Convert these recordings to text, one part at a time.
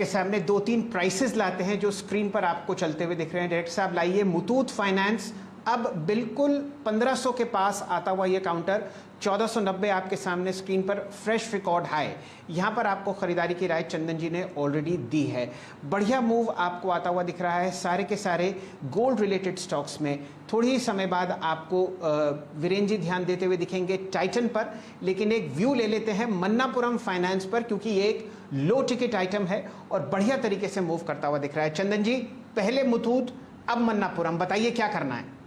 आपके सामने दो तीन प्राइसेस लाते हैं जो स्क्रीन पर आपको चलते हुए दिख रहे हैं। डायरेक्टर साहब लाइए, मुथूट फाइनेंस अब बिल्कुल 1500 के पास आता हुआ ये काउंटर 1490 आपके सामने स्क्रीन पर, फ्रेश रिकॉर्ड हाई। यहाँ पर आपको खरीदारी की राय चंदन जी ने ऑलरेडी दी है। बढ़िया मूव आपको आता हुआ दिख रहा है सारे के सारे गोल्ड रिलेटेड स्टॉक्स में। थोड़ी ही समय बाद आपको वीरेंद्र जी ध्यान देते हुए दिखेंगे टाइटन पर, लेकिन एक व्यू ले लेते हैं मन्नापुरम फाइनेंस पर, क्योंकि ये एक लो टिकट आइटम है और बढ़िया तरीके से मूव करता हुआ दिख रहा है। चंदन जी, पहले मुथूट अब मन्नापुरम, बताइए क्या करना है।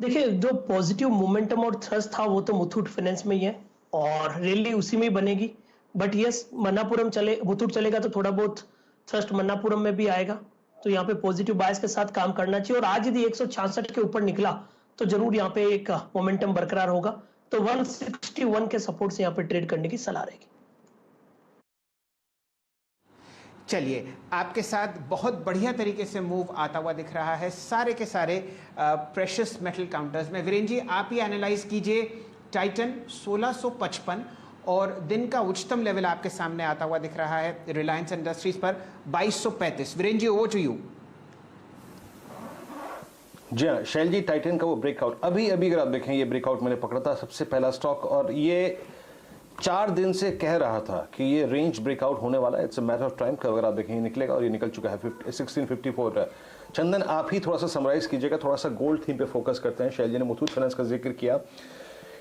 देखिए, जो पॉजिटिव मोमेंटम और थ्रस्ट था वो तो मुथूट फाइनेंस में ही है और रैली उसी में ही बनेगी। बट यस, मुथूट चलेगा तो थोड़ा बहुत थ्रस्ट मन्नापुरम में भी आएगा, तो यहाँ पे पॉजिटिव बायस के साथ काम करना चाहिए। और आज यदि 166 के ऊपर निकला तो जरूर यहाँ पे एक मोमेंटम बरकरार होगा, तो 161 के सपोर्ट से यहाँ पे ट्रेड करने की सलाह रहेगी। चलिए, आपके साथ बहुत बढ़िया तरीके से मूव आता हुआ दिख रहा है सारे के सारे प्रेशियस मेटल काउंटर्स में। वीरेंद्र जी, आप ही एनालाइज कीजिए। टाइटन 1655 और दिन का उच्चतम लेवल आपके सामने आता हुआ दिख रहा है रिलायंस इंडस्ट्रीज पर 2235। Virendra ji, over to you. जी हाँ शैल जी, टाइटन का वो ब्रेकआउट अभी अगर आप देखें, ये ब्रेकआउट मैंने पकड़ा था सबसे पहला स्टॉक, और ये 4 दिन से कह रहा था कि ये रेंज ब्रेकआउट होने वाला है। It's a matter of time का, अगर आप देखें निकलेगा, और ये निकल चुका है 1654। चंदन, आप ही थोड़ा सा समराइज कीजिएगा, थोड़ा सा गोल्ड थीम पे फोकस करते हैं। शैल जी ने मुथूट फाइनेंस का जिक्र किया,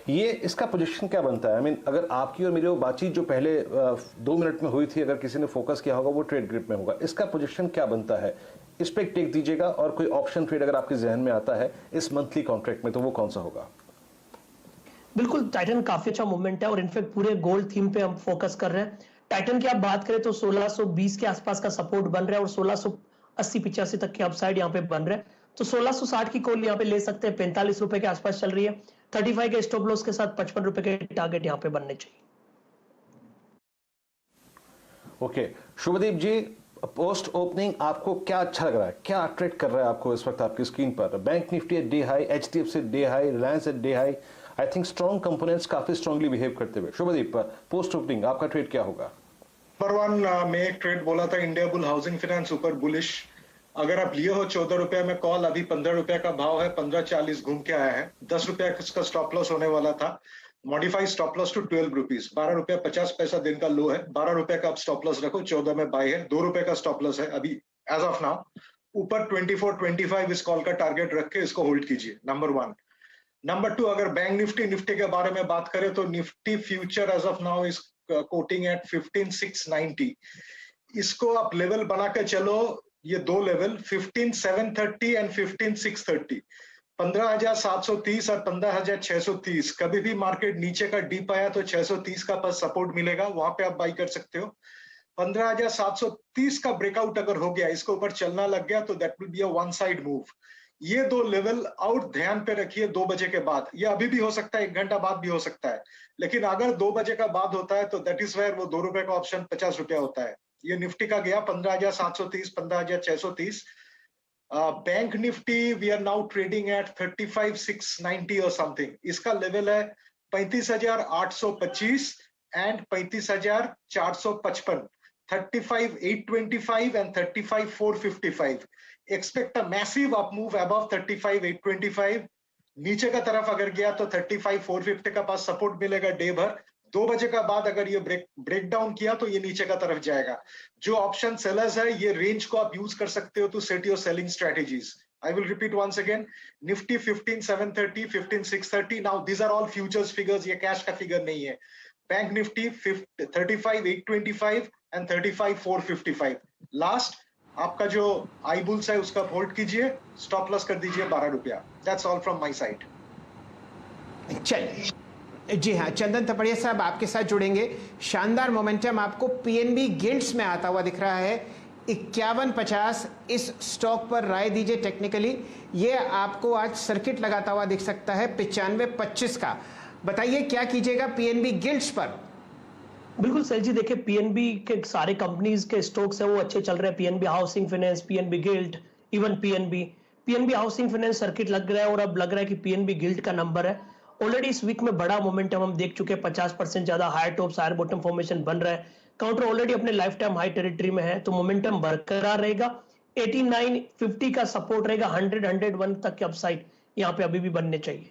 ये इसका पोजीशन क्या बनता है? आई मीन अगर आपकी और मेरी वो बातचीत जो पहले 2 मिनट में हुई थी, अगर किसी ने फोकस किया होगा वो ट्रेड ग्रिप में होगा। इसका पोजीशन क्या बनता है, इस पर टेक दीजिएगा, और कोई ऑप्शन ट्रेड अगर आपके जहन में आता है इस मंथली कॉन्ट्रैक्ट में तो वो कौन सा होगा? बिल्कुल, टाइटन काफी अच्छा मूवमेंट है और इनफैक्ट पूरे गोल्ड थीम पे हम फोकस कर रहे हैं। टाइटन की आप बात करें तो 1620 के आसपास का सपोर्ट बन रहा है और 1680-85 तक के अपसाइड यहाँ पे बन रहा है, तो 1660 की कॉल यहाँ पे ले सकते हैं। 45 रुपए के आसपास चल रही है। 35 के स्टॉप लॉस के साथ 55 रुपए के टारगेट यहाँ पे बनने चाहिए। ओके, शुभदीप जी, पोस्ट ओपनिंग आपको क्या अच्छा लग रहा है, क्या अट्रैक्ट कर रहा है आपको इस वक्त आपकी स्क्रीन पर? Bank Nifty day high, HDFC day high, Reliance day high, I think strong components काफी स्ट्रांगली बिहेव करते हुए। शुभदीप, पोस्ट ओपनिंग आपका ट्रेड क्या होगा? नंबर 1 में एक ट्रेड बोला था, इंडिया बुल हाउसिंग फाइनेंस ऊपर बुलिश। अगर आप लिए हो 14 रुपए में कॉल, अभी 15 रुपए का भाव है, 15.40 घूम के आया है। 10 रुपए का स्टॉप लॉस होने वाला था, modified stop loss to 12 rupees. 12 रुपया 50 पैसा दिन का लो है। 12 रुपए का आप स्टॉप लॉस रखो, 14 में बाय है। 2 रुपए का स्टॉप लॉस है अभी एज ऑफ नाउ। ऊपर 24-25 इस कॉल का टारगेट रख के इसको होल्ड कीजिए, नंबर 1। नंबर 2, अगर बैंक निफ्टी के बारे में बात करें तो Nifty future as of now is quoting at 15,690। इसको आप लेवल बना के चलो, ये 2 लेवल 15,730 एंड 15,630, 15,730 और 15,630। कभी भी मार्केट नीचे का डीप आया तो 630 का पास सपोर्ट मिलेगा, वहां पे आप बाई कर सकते हो। 15,730 का ब्रेकआउट अगर हो गया, इसके ऊपर चलना लग गया, तो that will be a one side move. ये 2 लेवल आउट ध्यान पे रखिए 2 बजे के बाद। ये अभी भी हो सकता है, 1 घंटा बाद भी हो सकता है, लेकिन अगर 2 बजे का बाद होता है तो दैट इज वेयर वो 2 रुपए का ऑप्शन 50 रुपया होता है। ये निफ्टी का गया 15,730, 15,630। Bank Nifty we are now trading at 35,690 और समथिंग। इसका लेवल है 35,825 and 35,455, 35,825 and 35,455. Expect a massive up move above 35,825. नीचे का तरफ अगर गया तो 35,450 का पास सपोर्ट मिलेगा डे भर। 2 बजे का बाद अगर ये ब्रेक डाउन किया तो ये नीचे का तरफ जाएगा। जो ऑप्शन सेलर्स है, ये रेंज को आप यूज कर सकते हो to set your selling strategies. I will repeat once again, Nifty 15,730, 15,630. Now these are all futures figures, ये कैश का फिगर नहीं है। Bank Nifty 35,825 and 35,455। लास्ट आपका जो आई बुल्स है उसका होल्ड कीजिए, स्टॉप लॉस कर दीजिए 12 रुपया। That's all from my side. चलिए, जी हाँ, चंदन थपड़िया साहब आपके साथ जुड़ेंगे। शानदार मोमेंटम आपको पीएनबी गिल्ड्स में आता हुआ दिख रहा है 51.50। इस स्टॉक पर राय दीजिए टेक्निकली। ये आपको आज सर्किट लगाता हुआ दिख सकता है 95.25 का। बताइए क्या कीजिएगा पीएनबी गिल्ड्स पर? बिल्कुल सर जी, देखिए पीएनबी के सारे कंपनीज के स्टॉक्स हैं वो अच्छे चल रहे हैं। PNB housing finance, PNB Gilt, even PNB housing finance circuit लग रहा है और अब लग रहा है कि पीएनबी गिल्ड का नंबर है। ऑलरेडी इस वीक में बड़ा मोमेंटम हम देख चुके हैं, 50% ज्यादा higher tops higher bottom formation बन रहा है, काउंटर ऑलरेडी अपने लाइफ टाइम हाई टेरिटरी में है, तो मोमेंटम बरकरार रहेगा। 8950 का सपोर्ट रहेगा, 100-101 तक के अपसाइड यहाँ पे अभी भी बनने चाहिए।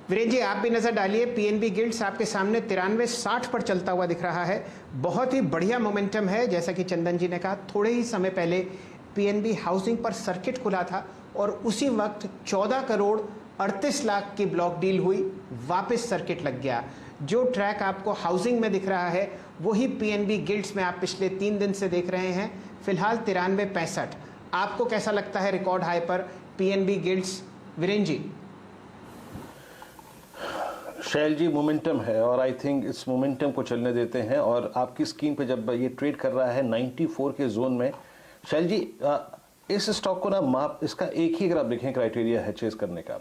वीरेन जी आप भी नजर डालिए, पीएनबी गिल्ड्स आपके सामने 9360 पर चलता हुआ दिख रहा है। बहुत ही बढ़िया मोमेंटम है। जैसा कि चंदन जी ने कहा, थोड़े ही समय पहले पीएनबी हाउसिंग पर सर्किट खुला था और उसी वक्त 14 करोड़ 38 लाख की ब्लॉक डील हुई, वापस सर्किट लग गया। जो ट्रैक आपको हाउसिंग में दिख रहा है वही पीएनबी गिल्ड्स में आप पिछले 3 दिन से देख रहे हैं। फिलहाल 9365। आपको कैसा लगता है रिकॉर्ड हाई पर पीएनबी गिल्ड्स, वीरेन जी? शैल जी, मोमेंटम है और आई थिंक इस मोमेंटम को चलने देते हैं। और आपकी स्क्रीन पे जब ये ट्रेड कर रहा है 94 के जोन में, शैल जी इस स्टॉक को ना इसका एक ही अगर आप देखें क्राइटेरिया है चेस करने का,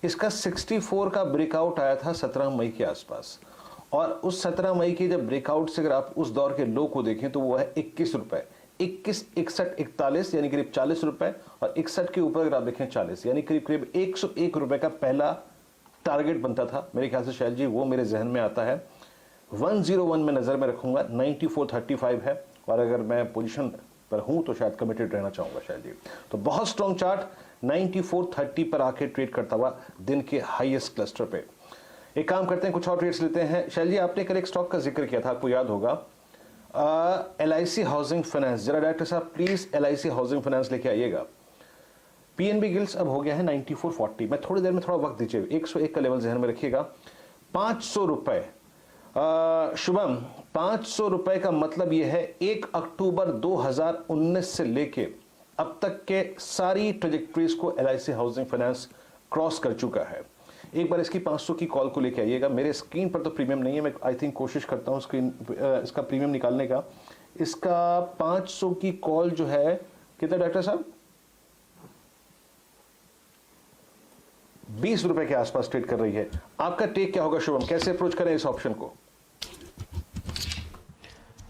इसका 64 का ब्रेकआउट आया था 17 मई के आसपास, और उस 17 मई के जब ब्रेकआउट से अगर आप उस दौर के लो को देखें तो वो है 21 रुपए, 21, 61, 41 यानी करीब 40 रुपए, और 61 के ऊपर अगर आप देखें 40 यानी करीब करीब 101 रुपए का पहला टारगेट बनता था मेरे ख्याल से। शैल जी वो मेरे जहन में आता है। 101 में नजर में रखूंगा, 9435 है, और अगर मैं पोजीशन पर हूं तो शायद कमिटेड रहना चाहूंगा शैल जी। तो बहुत स्ट्रॉन्ग चार्ट 9430 पर आके ट्रेड करता हुआ दिन के हाईएस्ट क्लस्टर पे। एक काम करते हैं, कुछ और ट्रेड्स लेते हैं। शैल जी आपने कल एक स्टॉक का जिक्र किया था, आपको याद होगा, LIC हाउसिंग फाइनेंस। जरा डायरेक्टर साहब प्लीज LIC हाउसिंग फाइनेंस लेके आइएगा। पीएनबी गिल्ड्स अब हो गया है 9440। मैं थोड़ी देर में थोड़ा वक्त दीजिए, 101 का लेवल जहन में रखिएगा। 500 रुपए शुभम, 500 रुपए का मतलब यह है 1 अक्टूबर 2019 से लेके अब तक के सारी ट्रेजेक्टरीज को LIC हाउसिंग फाइनेंस क्रॉस कर चुका है। एक बार इसकी 500 की कॉल को लेके आइएगा। मेरे स्क्रीन पर तो प्रीमियम नहीं है, मैं आई थिंक कोशिश करता हूं स्क्रीन इसका प्रीमियम निकालने का। इसका 500 की कॉल जो है कितना डॉक्टर साहब? 20 रुपए के आसपास ट्रेड कर रही है। आपका टेक क्या होगा शुभम, कैसे अप्रोच करें इस ऑप्शन को?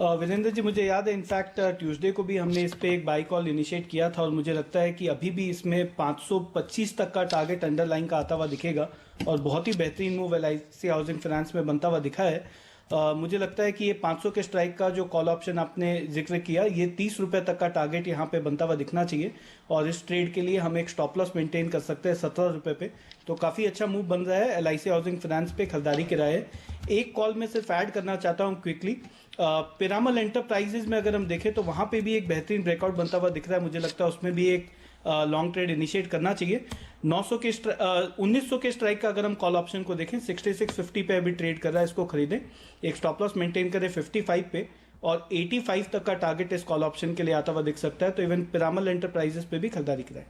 वीरेंद्र जी मुझे याद है, इनफैक्ट ट्यूसडे को भी हमने इस पे एक बाई कॉल इनिशिएट किया था, और मुझे लगता है कि अभी भी इसमें 525 तक का टारगेट अंडरलाइन का आता हुआ दिखेगा, और बहुत ही बेहतरीन मूव LIC हाउसिंग फाइनेंस में बनता हुआ दिखा है। मुझे लगता है कि ये 500 के स्ट्राइक का जो कॉल ऑप्शन आपने जिक्र किया, ये 30 रुपए तक का टारगेट यहाँ पे बनता हुआ दिखना चाहिए, और इस ट्रेड के लिए हम एक स्टॉप लॉस मेंटेन कर सकते हैं 17 रुपए पे। तो काफ़ी अच्छा मूव बन रहा है LIC हाउसिंग फाइनेंस पे खरीदारी के राय। एक कॉल में सिर्फ ऐड करना चाहता हूँ क्विकली, पिरामल एंटरप्राइजेज में अगर हम देखें तो वहाँ पे भी एक बेहतरीन ब्रेकआउट बनता हुआ दिख रहा है। मुझे लगता है उसमें भी एक लॉन्ग ट्रेड इनिशिएट करना चाहिए। 1900 के स्ट्राइक का अगर हम कॉल ऑप्शन को देखें, 6650 पे अभी ट्रेड कर रहा है, इसको खरीदें। एक स्टॉप लॉस मेंटेन करें 55 पे, और 85 तक का टारगेट इस कॉल ऑप्शन के लिए आता हुआ दिख सकता है। तो इवन पिरामल एंटरप्राइजेस पे भी खरीदारी कराएं।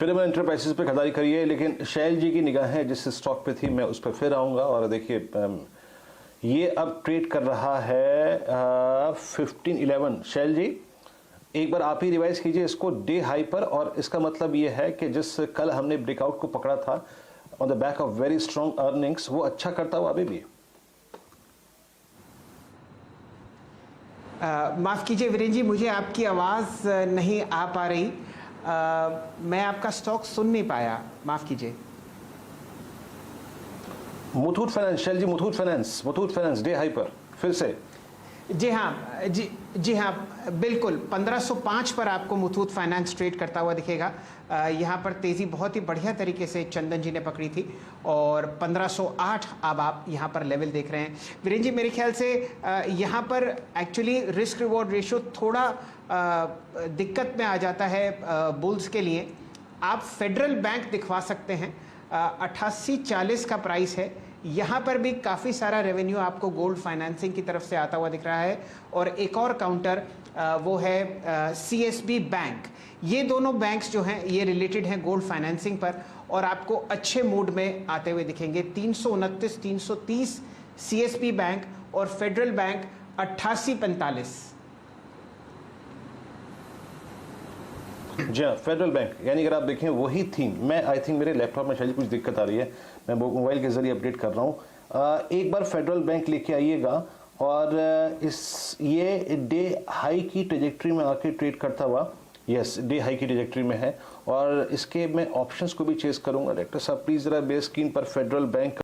पिरामल एंटरप्राइजेस पे खरीदारी करिए। लेकिन शैल जी की निगाहें जिस स्टॉक पे थी मैं उस पर फिर आऊंगा, और देखिए ये अब ट्रेड कर रहा है 1511। शैल जी एक बार आप ही रिवाइज कीजिए इसको डे हाई पर, और इसका मतलब ये है कि जिस कल हमने ब्रेकआउट को पकड़ा था on the back of very strong earnings, वो अच्छा करता हुआ अभी भी। माफ़ कीजिए वीरेन जी, मुझे आपकी आवाज़ नहीं आ पा रही। मैं आपका स्टॉक सुन नहीं पाया, माफ़ कीजिए। मुथूट फाइनेंस, शैल जी मुथूट फाइनेंस डे हाई पर फिर से। जी हाँ, जी हाँ बिल्कुल, 1505 पर आपको मुथूट फाइनेंस ट्रेड करता हुआ दिखेगा। यहाँ पर तेज़ी बहुत ही बढ़िया तरीके से चंदन जी ने पकड़ी थी, और 1508 अब आप यहाँ पर लेवल देख रहे हैं। वीरेन जी मेरे ख्याल से यहाँ पर एक्चुअली रिस्क रिवॉर्ड रेशो थोड़ा दिक्कत में आ जाता है बुल्स के लिए। आप फेडरल बैंक दिखवा सकते हैं, 8840 का प्राइस है। यहाँ पर भी काफ़ी सारा रेवेन्यू आपको गोल्ड फाइनेंसिंग की तरफ से आता हुआ दिख रहा है, और एक और काउंटर वो है CSB बैंक। ये दोनों बैंक्स जो हैं ये रिलेटेड हैं गोल्ड फाइनेंसिंग पर, और आपको अच्छे मूड में आते हुए दिखेंगे। 329, 330 CSB बैंक, और फेडरल बैंक 8845। जी हाँ, फेडरल बैंक, यानी अगर आप देखें वही थीम। मैं आई थिंक मेरे लैपटॉप में शायद कुछ दिक्कत आ रही है, मैं मोबाइल के जरिए अपडेट कर रहा हूँ। एक बार फेडरल बैंक लेके आइएगा, और ये डे हाई की ट्रेजेक्ट्री में आके ट्रेड करता हुआ यस, डे हाई की ट्रैजेक्टरी में है और इसके मैं ऑप्शंस को भी चेस करूंगा। डायरेक्टर साहब प्लीज जरा बेस स्क्रीन पर फेडरल बैंक